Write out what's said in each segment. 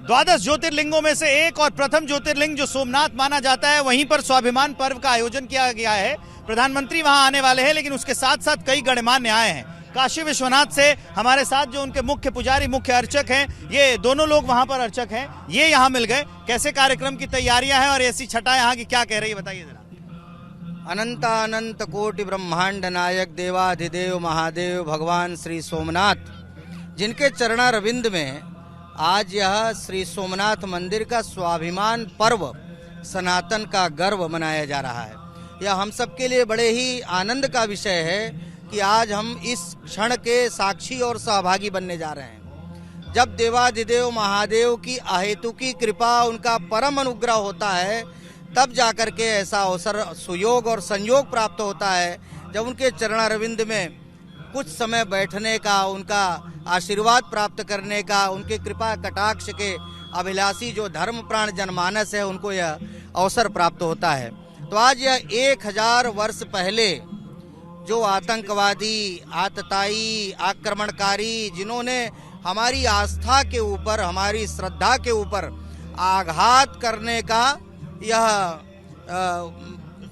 द्वादश ज्योतिर्लिंगों में से एक और प्रथम ज्योतिर्लिंग जो सोमनाथ माना जाता है, वहीं पर स्वाभिमान पर्व का आयोजन किया गया है। प्रधानमंत्री वहां आने वाले हैं, लेकिन उसके साथ साथ कई गणमान्य आए हैं। काशी विश्वनाथ से हमारे साथ जो उनके मुख्य पुजारी, मुख्य अर्चक हैं, ये दोनों लोग वहां पर अर्चक हैं, ये यहाँ मिल गए। कैसे कार्यक्रम की तैयारियां हैं और ऐसी छठा यहाँ की क्या कह रही है, बताइए जरा। अनंत कोटि ब्रह्मांड नायक देवाधिदेव महादेव भगवान श्री सोमनाथ, जिनके चरणारविंद में आज यह श्री सोमनाथ मंदिर का स्वाभिमान पर्व सनातन का गर्व मनाया जा रहा है। यह हम सबके लिए बड़े ही आनंद का विषय है कि आज हम इस क्षण के साक्षी और सहभागी बनने जा रहे हैं। जब देवाधिदेव महादेव की अहेतुकी कृपा, उनका परम अनुग्रह होता है, तब जाकर के ऐसा अवसर, सुयोग और संयोग प्राप्त होता है जब उनके चरणारविंद में कुछ समय बैठने का, उनका आशीर्वाद प्राप्त करने का, उनके कृपा कटाक्ष के अभिलाषी जो धर्म प्राण जनमानस है, उनको यह अवसर प्राप्त होता है। तो आज यह 1000 वर्ष पहले जो आतंकवादी, आतताई, आक्रमणकारी, जिन्होंने हमारी आस्था के ऊपर, हमारी श्रद्धा के ऊपर आघात करने का यह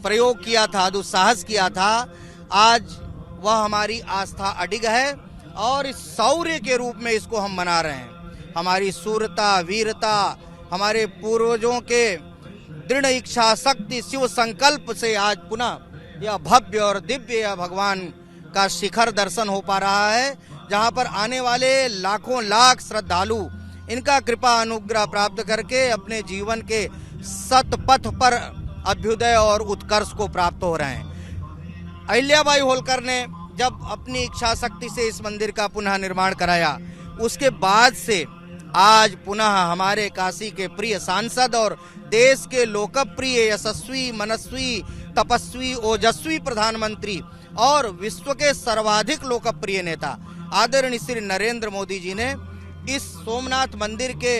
प्रयोग किया था, दुस्साहस किया था, आज वह हमारी आस्था अडिग है और इस शौर्य के रूप में इसको हम मना रहे हैं। हमारी शूरता, वीरता, हमारे पूर्वजों के दृढ़ इच्छा शक्ति, शिव संकल्प से आज पुनः यह भव्य और दिव्य यह भगवान का शिखर दर्शन हो पा रहा है, जहां पर आने वाले लाखों लाख श्रद्धालु इनका कृपा अनुग्रह प्राप्त करके अपने जीवन के सतपथ पर अभ्युदय और उत्कर्ष को प्राप्त हो रहे हैं। अहिल्याबाई होलकर ने जब अपनी इच्छा शक्ति से इस मंदिर का पुनः निर्माण कराया, उसके बाद से आज पुनः हमारे काशी के प्रिय सांसद और देश के लोकप्रिय यशस्वी, मनस्वी, तपस्वी, ओजस्वी प्रधानमंत्री और विश्व के सर्वाधिक लोकप्रिय नेता आदरणीय श्री नरेंद्र मोदी जी ने इस सोमनाथ मंदिर के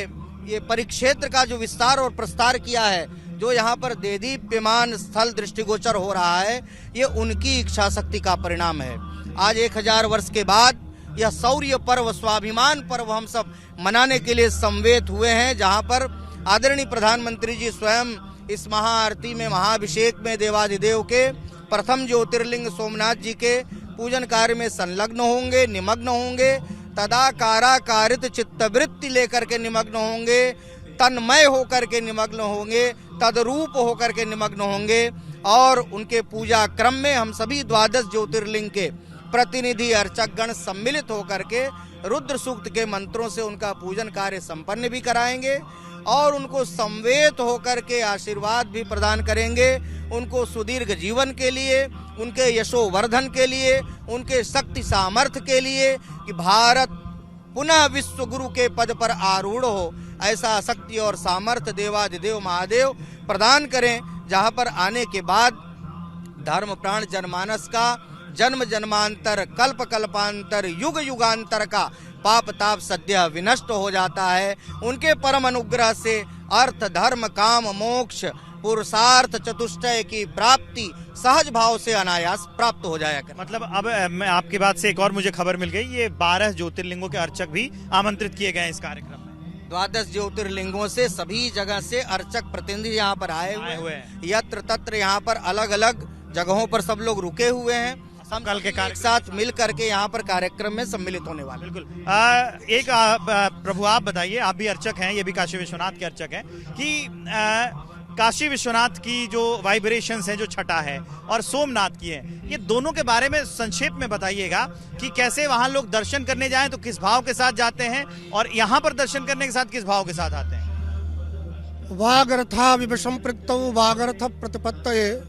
ये परिक्षेत्र का जो विस्तार और प्रस्तार किया है, जो यहाँ पर देदीप्यमान स्थल दृष्टिगोचर हो रहा है, ये उनकी इच्छा शक्ति का परिणाम है। आज 1000 वर्ष के बाद यह शौर्य पर्व, स्वाभिमान पर्व हम सब मनाने के लिए समवेत हुए हैं, जहाँ पर आदरणीय प्रधानमंत्री जी स्वयं इस महाआरती में, महाअभिषेक में देवाधिदेव के प्रथम ज्योतिर्लिंग सोमनाथ जी के पूजन कार्य में संलग्न होंगे, निमग्न होंगे, तदाकाराकारित चित्तवृत्ति लेकर के निमग्न होंगे, तन्मय होकर के निमग्न होंगे, तदरूप होकर के निमग्न होंगे और उनके पूजा क्रम में हम सभी द्वादश ज्योतिर्लिंग के प्रतिनिधि अर्चक गण सम्मिलित होकर के रुद्र सूक्त के मंत्रों से उनका पूजन कार्य संपन्न भी कराएंगे और उनको संवेत होकर के आशीर्वाद भी प्रदान करेंगे, उनको सुदीर्घ जीवन के लिए, उनके यशोवर्धन के लिए, उनके शक्ति सामर्थ्य के लिए कि भारत पुनः विश्व गुरु के पद पर आरूढ़ हो, ऐसा शक्ति और सामर्थ्य देवाधिदेव महादेव प्रदान करें, जहां पर आने के बाद धर्म प्राण जनमानस का जन्म जन्मांतर, कल्प कल्पांतर, युग युगांतर का पाप ताप सद्य विनष्ट हो जाता है। उनके परम अनुग्रह से अर्थ, धर्म, काम, मोक्ष, पुरुषार्थ चतुष्टय की प्राप्ति सहज भाव से अनायास प्राप्त हो जाया कर। मतलब अब मैं आपकी बात से एक और मुझे खबर मिल गई, ये 12 ज्योतिर्लिंगों के अर्चक भी आमंत्रित किए गए इस कार्यक्रम में। द्वादश ज्योतिर्लिंगों से सभी जगह से अर्चक प्रतिनिधि यहाँ पर आए हुए हैं। यत्र तत्र यहाँ पर अलग अलग जगहों पर सब लोग रुके हुए हैं। हम कल के एक साथ मिल करके यहाँ पर कार्यक्रम में सम्मिलित होने वाले। बिल्कुल। प्रभु आप बताइए, आप भी अर्चक हैं, ये भी काशी विश्वनाथ के अर्चक हैं, कि काशी विश्वनाथ की जो वाइब्रेशंस हैं, जो छठा है और सोमनाथ की है, ये दोनों के बारे में संक्षेप में बताइएगा कि कैसे वहां लोग दर्शन करने जाएं तो किस भाव के साथ जाते हैं और यहाँ पर दर्शन करने के साथ किस भाव के साथ आते हैं। वागर्था विवसंपृक्तौ वागर्थ प्रतिपत्तये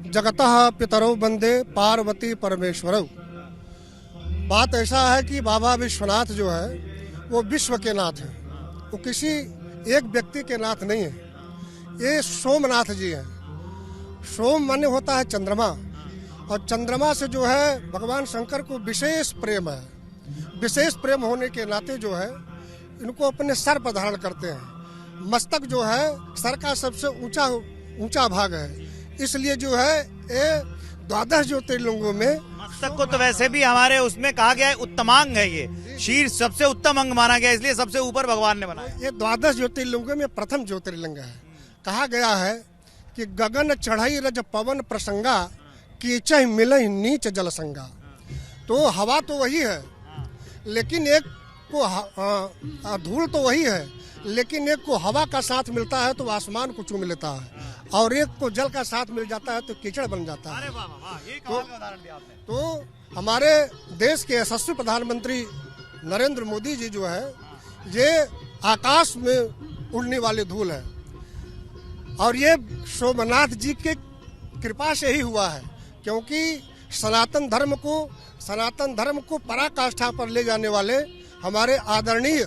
जगतः पितरौ वंदे पार्वती परमेश्वरौ। बात ऐसा है कि बाबा विश्वनाथ जो है वो विश्व के नाथ हैं, वो किसी एक व्यक्ति के नाथ नहीं है। ये सोमनाथ जी हैं। सोम माने होता है चंद्रमा, और चंद्रमा से जो है भगवान शंकर को विशेष प्रेम है। विशेष प्रेम होने के नाते जो है इनको अपने सर पर धारण करते हैं। मस्तक जो है सर का सबसे ऊंचा भाग है, इसलिए जो है ये द्वादश ज्योतिर्लिंगों में मस्तक को तो वैसे भी हमारे उसमें कहा गया है उत्तमांग है, ये शीर्ष सबसे उत्तम अंग माना गया, इसलिए सबसे ऊपर भगवान ने बनाया। ये द्वादश ज्योतिर्लिंगों में प्रथम ज्योतिर्लिंग है। कहा गया है कि गगन चढ़ई रज पवन प्रसंगा, कीचह मिलहि नीच जल संगा। तो हवा तो वही है, लेकिन एक को धूल तो वही है, लेकिन एक को हवा का साथ मिलता है तो आसमान को चूम लेता है, और एक को जल का साथ मिल जाता है तो कीचड़ बन जाता है। अरे वाह वाह, ये कमाल का उदाहरण दिया आपने। तो हमारे देश के यशस्वी प्रधानमंत्री नरेंद्र मोदी जी जो है, ये आकाश में उड़ने वाली धूल है, और ये सोमनाथ जी के कृपा से ही हुआ है, क्योंकि सनातन धर्म को पराकाष्ठा पर ले जाने वाले हमारे आदरणीय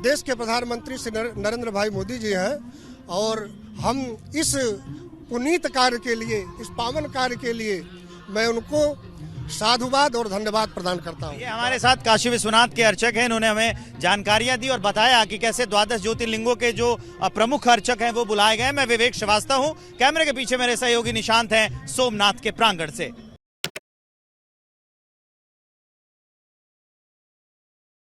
देश के प्रधानमंत्री श्री नरेंद्र भाई मोदी जी हैं। और हम इस पुनीत कार्य के लिए, इस पावन कार्य के लिए मैं उनको साधुवाद और धन्यवाद प्रदान करता हूँ। ये हमारे साथ काशी विश्वनाथ के अर्चक हैं, इन्होंने हमें जानकारियां दी और बताया कि कैसे द्वादश ज्योतिर्लिंगों के जो प्रमुख अर्चक हैं वो बुलाए गए। मैं विवेक श्रीवास्तव हूँ, कैमरे के पीछे मेरे सहयोगी निशांत हैं सोमनाथ के प्रांगण से।